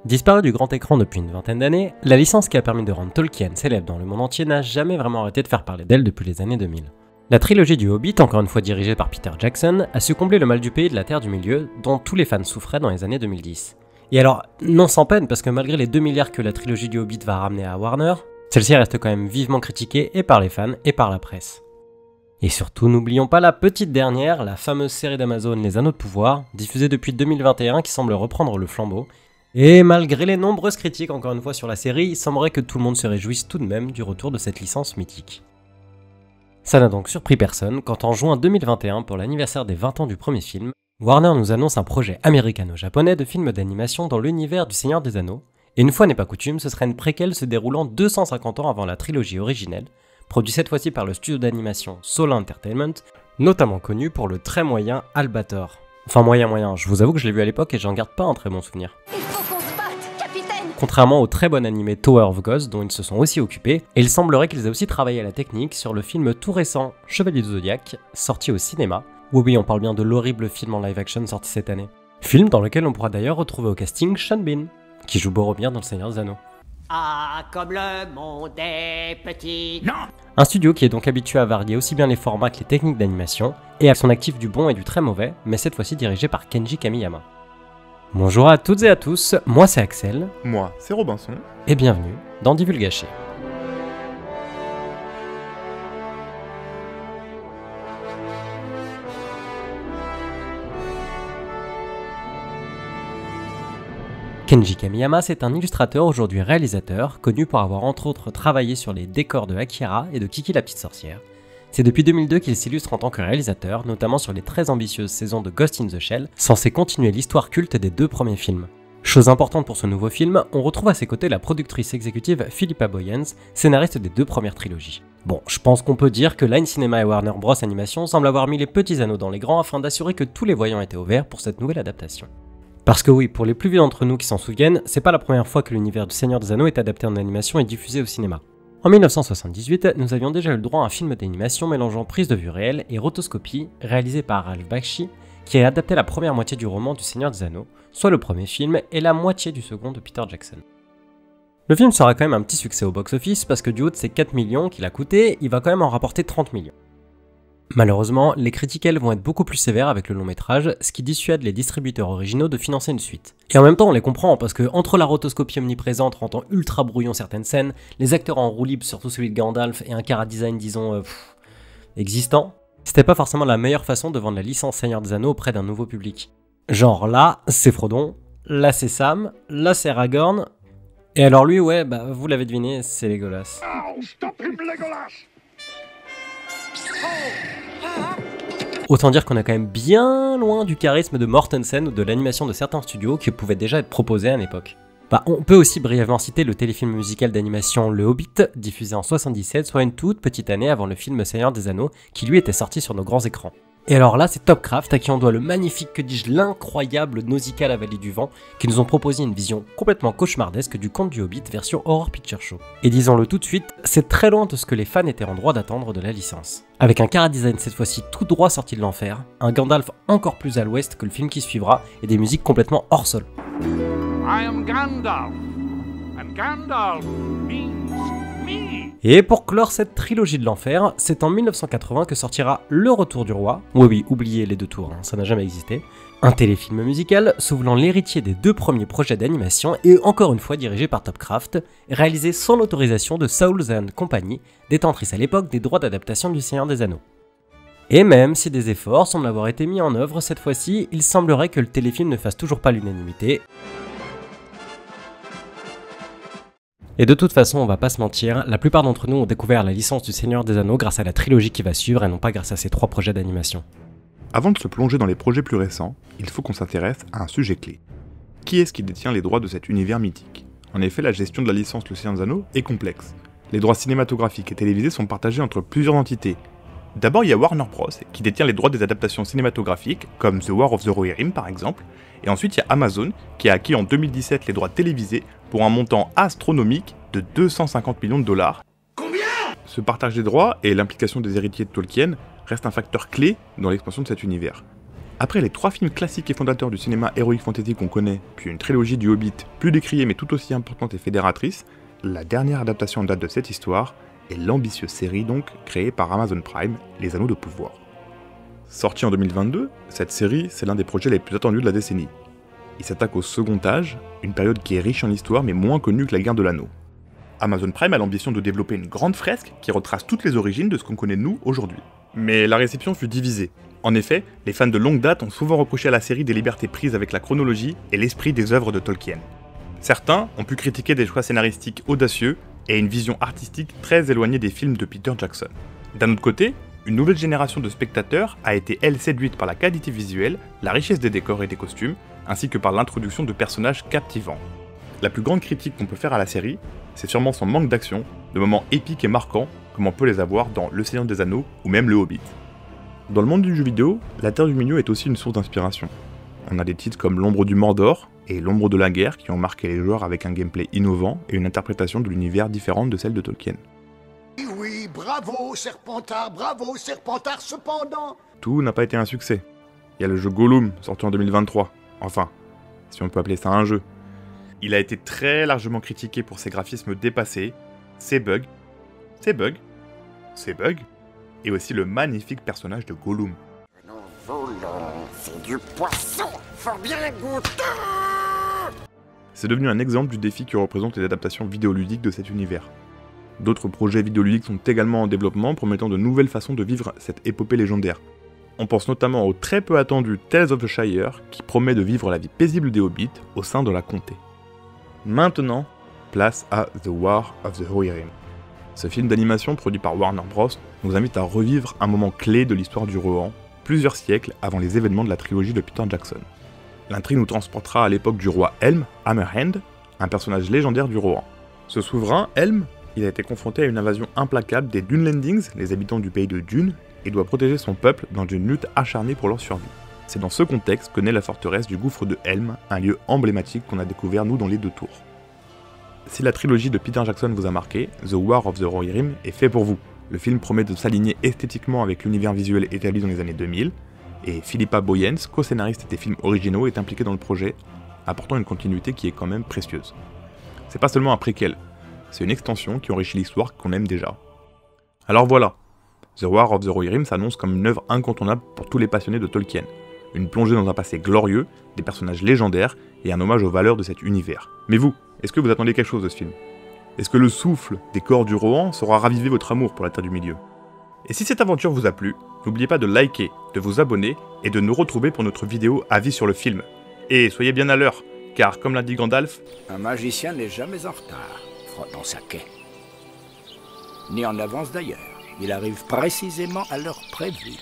Disparue du grand écran depuis une vingtaine d'années, la licence qui a permis de rendre Tolkien célèbre dans le monde entier n'a jamais vraiment arrêté de faire parler d'elle depuis les années 2000. La trilogie du Hobbit, encore une fois dirigée par Peter Jackson, a su combler le mal du pays de la Terre du Milieu, dont tous les fans souffraient dans les années 2010. Et alors, non sans peine, parce que malgré les 2 milliards que la trilogie du Hobbit va ramener à Warner, celle-ci reste quand même vivement critiquée et par les fans et par la presse. Et surtout, n'oublions pas la petite dernière, la fameuse série d'Amazon Les Anneaux de Pouvoir, diffusée depuis 2021 qui semble reprendre le flambeau. Et malgré les nombreuses critiques encore une fois sur la série, il semblerait que tout le monde se réjouisse tout de même du retour de cette licence mythique. Ça n'a donc surpris personne quand en juin 2021, pour l'anniversaire des 20 ans du premier film, Warner nous annonce un projet américano-japonais de film d'animation dans l'univers du Seigneur des Anneaux, et une fois n'est pas coutume, ce serait une préquelle se déroulant 250 ans avant la trilogie originelle, produit cette fois-ci par le studio d'animation Sola Entertainment, notamment connu pour le très moyen Albator. Enfin moyen, je vous avoue que je l'ai vu à l'époque et j'en garde pas un très bon souvenir. Contrairement au très bon animé Tower of Gods dont ils se sont aussi occupés, et il semblerait qu'ils aient aussi travaillé à la technique sur le film tout récent Chevalier du Zodiac, sorti au cinéma. Oui, on parle bien de l'horrible film en live action sorti cette année. Film dans lequel on pourra d'ailleurs retrouver au casting Sean Bean, qui joue Boromir dans Le Seigneur des Anneaux. Ah, comme le monde est petit. Non. Un studio qui est donc habitué à varier aussi bien les formats que les techniques d'animation, et à son actif du bon et du très mauvais, mais cette fois-ci dirigé par Kenji Kamiyama. Bonjour à toutes et à tous, moi c'est Axel. Moi c'est Robinson. Et bienvenue dans Divulgaché. Kenji Kamiyama, c'est un illustrateur, aujourd'hui réalisateur, connu pour avoir entre autres travaillé sur les décors de Akira et de Kiki la petite sorcière. C'est depuis 2002 qu'il s'illustre en tant que réalisateur, notamment sur les très ambitieuses saisons de Ghost in the Shell, censé continuer l'histoire culte des 2 premiers films. Chose importante pour ce nouveau film, on retrouve à ses côtés la productrice exécutive Philippa Boyens, scénariste des 2 premières trilogies. Bon, je pense qu'on peut dire que Line Cinema et Warner Bros Animation semblent avoir mis les petits anneaux dans les grands afin d'assurer que tous les voyants étaient au vert pour cette nouvelle adaptation. Parce que oui, pour les plus vieux d'entre nous qui s'en souviennent, c'est pas la première fois que l'univers du Seigneur des Anneaux est adapté en animation et diffusé au cinéma. En 1978, nous avions déjà eu le droit à un film d'animation mélangeant prise de vue réelle et rotoscopie, réalisé par Ralph Bakshi, qui a adapté la première moitié du roman du Seigneur des Anneaux, soit le premier film et la moitié du second de Peter Jackson. Le film sera quand même un petit succès au box-office parce que du haut de ses 4 millions qu'il a coûté, il va quand même en rapporter 30 millions. Malheureusement, les critiques elles vont être beaucoup plus sévères avec le long métrage, ce qui dissuade les distributeurs originaux de financer une suite. Et en même temps on les comprend parce que entre la rotoscopie omniprésente rendant ultra brouillon certaines scènes, les acteurs en roue libre, surtout celui de Gandalf, et un chara-design disons existant, c'était pas forcément la meilleure façon de vendre la licence Seigneur des Anneaux auprès d'un nouveau public. Genre là c'est Frodon, là c'est Sam, là c'est Aragorn, et alors lui ouais bah vous l'avez deviné, c'est Legolas. Autant dire qu'on est quand même bien loin du charisme de Mortensen ou de l'animation de certains studios qui pouvaient déjà être proposés à l'époque. On peut aussi brièvement citer le téléfilm musical d'animation Le Hobbit, diffusé en 77, soit une toute petite année avant le film Seigneur des Anneaux, qui lui était sorti sur nos grands écrans. Et alors là, c'est Topcraft à qui on doit le magnifique, que dis-je, l'incroyable Nausicaa la vallée du vent, qui nous ont proposé une vision complètement cauchemardesque du conte du Hobbit version Horror Picture Show. Et disons-le tout de suite, c'est très loin de ce que les fans étaient en droit d'attendre de la licence. Avec un chara-design cette fois-ci tout droit sorti de l'enfer, un Gandalf encore plus à l'ouest que le film qui suivra, et des musiques complètement hors sol. I am Gandalf, and Gandalf means me. Et pour clore cette trilogie de l'enfer, c'est en 1980 que sortira Le Retour du Roi, oui, oubliez les 2 tours, ça n'a jamais existé, un téléfilm musical souvenant l'héritier des 2 premiers projets d'animation et encore une fois dirigé par Topcraft, réalisé sans l'autorisation de Saul and Company, détentrice à l'époque des droits d'adaptation du Seigneur des Anneaux. Et même si des efforts semblent avoir été mis en œuvre cette fois-ci, il semblerait que le téléfilm ne fasse toujours pas l'unanimité. Et de toute façon, on va pas se mentir, la plupart d'entre nous ont découvert la licence du Seigneur des Anneaux grâce à la trilogie qui va suivre et non pas grâce à ces 3 projets d'animation. Avant de se plonger dans les projets plus récents, il faut qu'on s'intéresse à un sujet clé. Qui est-ce qui détient les droits de cet univers mythique? En effet, la gestion de la licence Le Seigneur des Anneaux est complexe. Les droits cinématographiques et télévisés sont partagés entre plusieurs entités. D'abord, il y a Warner Bros, qui détient les droits des adaptations cinématographiques, comme The War of the Rohirrim par exemple, et ensuite il y a Amazon, qui a acquis en 2017 les droits télévisés pour un montant astronomique de 250 millions de dollars. Combien? Ce partage des droits et l'implication des héritiers de Tolkien restent un facteur clé dans l'expansion de cet univers. Après les 3 films classiques et fondateurs du cinéma heroic fantasy qu'on connaît, puis une trilogie du Hobbit, plus décriée mais tout aussi importante et fédératrice, la dernière adaptation en date de cette histoire est l'ambitieuse série donc créée par Amazon Prime, Les Anneaux de Pouvoir. Sortie en 2022, cette série c'est l'un des projets les plus attendus de la décennie. Il s'attaque au Second Âge, une période qui est riche en histoire mais moins connue que la guerre de l'Anneau. Amazon Prime a l'ambition de développer une grande fresque qui retrace toutes les origines de ce qu'on connaît nous aujourd'hui. Mais la réception fut divisée. En effet, les fans de longue date ont souvent reproché à la série des libertés prises avec la chronologie et l'esprit des œuvres de Tolkien. Certains ont pu critiquer des choix scénaristiques audacieux et une vision artistique très éloignée des films de Peter Jackson. D'un autre côté, une nouvelle génération de spectateurs a été elle séduite par la qualité visuelle, la richesse des décors et des costumes, ainsi que par l'introduction de personnages captivants. La plus grande critique qu'on peut faire à la série, c'est sûrement son manque d'action, de moments épiques et marquants, comme on peut les avoir dans Le Seigneur des Anneaux ou même Le Hobbit. Dans le monde du jeu vidéo, la Terre du Milieu est aussi une source d'inspiration. On a des titres comme L'Ombre du Mordor et L'Ombre de la Guerre qui ont marqué les joueurs avec un gameplay innovant et une interprétation de l'univers différente de celle de Tolkien. Oui, bravo Serpentard, cependant. Tout n'a pas été un succès. Il y a le jeu Gollum, sorti en 2023. Enfin, si on peut appeler ça un jeu. Il a été très largement critiqué pour ses graphismes dépassés, ses bugs, et aussi le magnifique personnage de Gollum. Nous voulons, c'est du poisson, fort bien goûteux. C'est devenu un exemple du défi que représentent les adaptations vidéoludiques de cet univers. D'autres projets vidéoludiques sont également en développement, promettant de nouvelles façons de vivre cette épopée légendaire. On pense notamment au très peu attendu Tales of the Shire, qui promet de vivre la vie paisible des hobbits au sein de la comté. Maintenant, place à The War of the Rohirrim. Ce film d'animation produit par Warner Bros. Nous invite à revivre un moment clé de l'histoire du Rohan, plusieurs siècles avant les événements de la trilogie de Peter Jackson. L'intrigue nous transportera à l'époque du roi Helm, Hammerhand, un personnage légendaire du Rohan. Ce souverain, Helm, il a été confronté à une invasion implacable des Dunelandings, les habitants du pays de Dune, et doit protéger son peuple dans une lutte acharnée pour leur survie. C'est dans ce contexte que naît la forteresse du gouffre de Helm, un lieu emblématique qu'on a découvert nous dans les 2 tours. Si la trilogie de Peter Jackson vous a marqué, The War of the Rohirrim est fait pour vous. Le film promet de s'aligner esthétiquement avec l'univers visuel établi dans les années 2000, et Philippa Boyens, co-scénariste des films originaux, est impliquée dans le projet, apportant une continuité qui est quand même précieuse. C'est pas seulement un préquel, c'est une extension qui enrichit l'histoire qu'on aime déjà. Alors voilà, The War of the Rohirrim s'annonce comme une œuvre incontournable pour tous les passionnés de Tolkien. Une plongée dans un passé glorieux, des personnages légendaires et un hommage aux valeurs de cet univers. Mais vous, est-ce que vous attendez quelque chose de ce film? Est-ce que le souffle des corps du Rohan saura raviver votre amour pour la Terre du Milieu? Et si cette aventure vous a plu, n'oubliez pas de liker, de vous abonner et de nous retrouver pour notre vidéo avis sur le film. Et soyez bien à l'heure, car comme l'a dit Gandalf, un magicien n'est jamais en retard, frottant sa quai. Ni en avance d'ailleurs. Il arrive précisément à l'heure prévue.